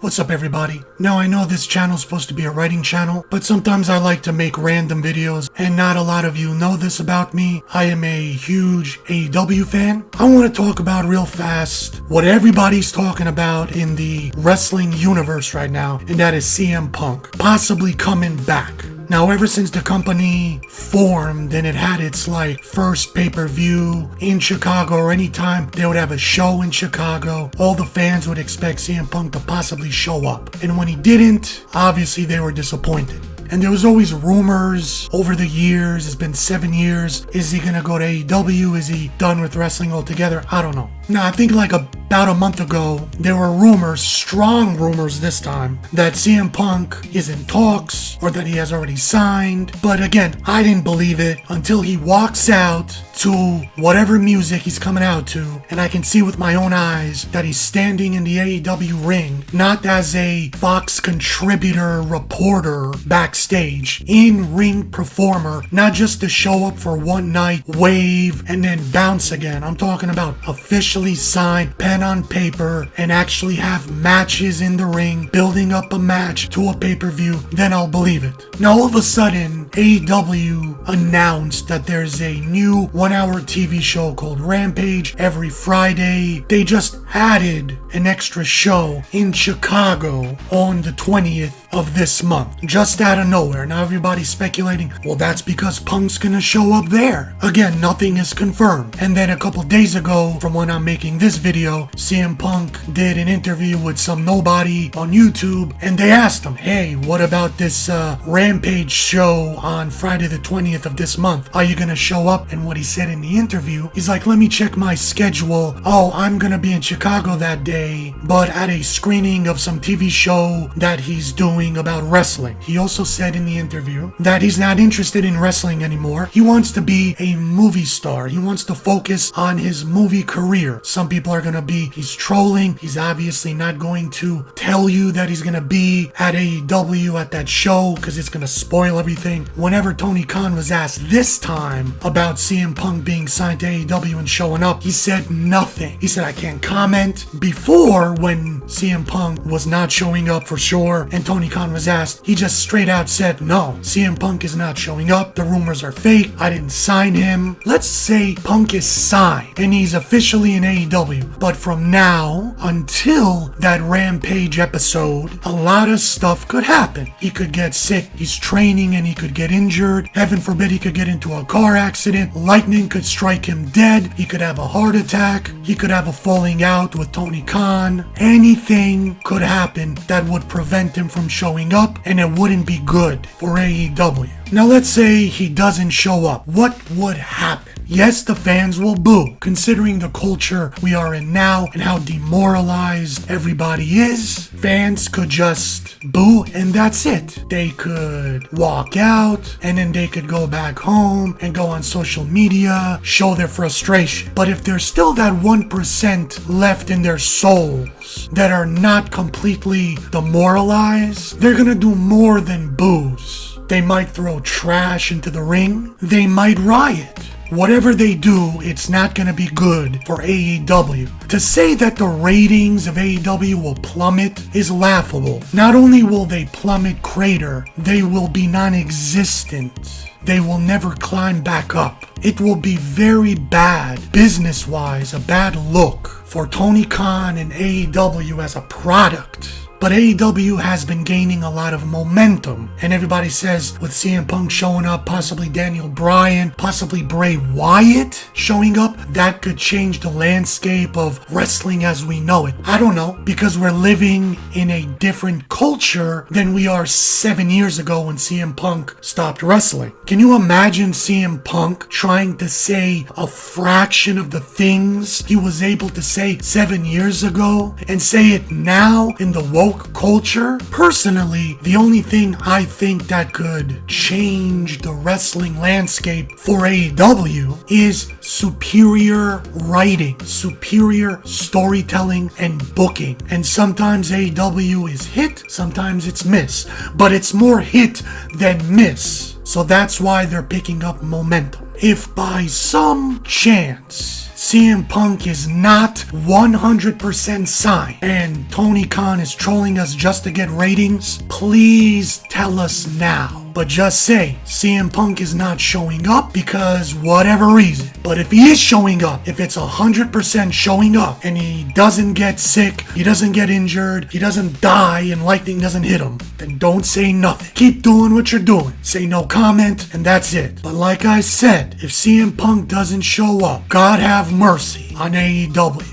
What's up everybody? Now I know this channel is supposed to be a writing channel, but sometimes I like to make random videos and not a lot of you know this about me. I am a huge AEW fan. I want to talk about real fast what everybody's talking about in the wrestling universe right now, and that is CM Punk possibly coming back. Now, ever since the company formed and it had its first pay-per-view in Chicago, or anytime they would have a show in Chicago, all the fans would expect CM Punk to possibly show up. And when he didn't, obviously they were disappointed. And there was always rumors over the years. It's been 7 years. Is he gonna go to AEW? Is he done with wrestling altogether? I don't know. Now, I think about a month ago, there were rumors, strong rumors this time, that CM Punk is in talks or that he has already signed. But again, I didn't believe it until he walks out to whatever music he's coming out to, and I can see with my own eyes that he's standing in the AEW ring, not as a Fox contributor, reporter backstage, in-ring performer, not just to show up for one night, wave, and then bounce again. I'm talking about officially signed, pen on paper, and actually have matches in the ring, building up a match to a pay-per-view, then I'll believe it. Now all of a sudden, AEW announced that there's a new 1-hour TV show called Rampage every Friday. They just added an extra show in Chicago on the 20th of this month, just out of nowhere. Now everybody's speculating, well, that's because Punk's gonna show up there. Again, nothing is confirmed. And then a couple days ago, from when I'm making this video, CM Punk did an interview with some nobody on YouTube, and they asked him, hey, what about this Rampage show on Friday the 20th of this month? Are you gonna show up? And what he said in the interview, he's like, let me check my schedule. Oh, I'm gonna be in Chicago that day, but at a screening of some TV show that he's doing about wrestling. He also said in the interview that he's not interested in wrestling anymore. He wants to be a movie star. He wants to focus on his movie career. Some people are gonna be, he's trolling. He's obviously not going to tell you that he's gonna be at AEW at that show because it's gonna spoil everything. Whenever Tony Khan was asked this time about CM Punk being signed to AEW and showing up, he said nothing. He said, I can't comment. Before, when CM Punk was not showing up for sure and Tony Khan was asked, he just straight out said, no, CM Punk is not showing up. The rumors are fake. I didn't sign him. Let's say Punk is signed and he's officially in AEW. But from now until that Rampage episode, a lot of stuff could happen. He could get sick. He's training and he could get injured. Heaven forbid he could get into a car accident. Lightning could strike him dead. He could have a heart attack. He could have a falling out with Tony Khan. Anything could happen that would prevent him from showing up, and it wouldn't be good for AEW. Now let's say he doesn't show up. What would happen? Yes, the fans will boo. Considering the culture we are in now and how demoralized everybody is, fans could just boo and that's it. They could walk out and then they could go back home and go on social media, show their frustration. But if there's still that 1% left in their souls that are not completely demoralized, they're gonna do more than boos. They might throw trash into the ring. They might riot. Whatever they do, it's not going to be good for AEW. To say that the ratings of AEW will plummet is laughable. Not only will they plummet, crater, they will be non-existent. They will never climb back up. It will be very bad, business-wise, a bad look for Tony Khan and AEW as a product. But AEW has been gaining a lot of momentum. And everybody says with CM Punk showing up, possibly Daniel Bryan, possibly Bray Wyatt showing up, that could change the landscape of wrestling as we know it. I don't know, because we're living in a different culture than we are 7 years ago when CM Punk stopped wrestling. Can you imagine CM Punk trying to say a fraction of the things he was able to say 7 years ago and say it now in the woke culture? Personally, the only thing I think that could change the wrestling landscape for AEW is superior writing, superior storytelling, and booking. And sometimes AEW is hit, sometimes it's miss, but it's more hit than miss. So that's why they're picking up momentum. If by some chance CM Punk is not 100% signed and Tony Khan is trolling us just to get ratings, please tell us now. But just say CM Punk is not showing up because whatever reason. But if he is showing up, if it's 100% showing up and he doesn't get sick, he doesn't get injured, he doesn't die and lightning doesn't hit him, then don't say nothing. Keep doing what you're doing. Say no comment and that's it. But like I said, if CM Punk doesn't show up, God have mercy on AEW.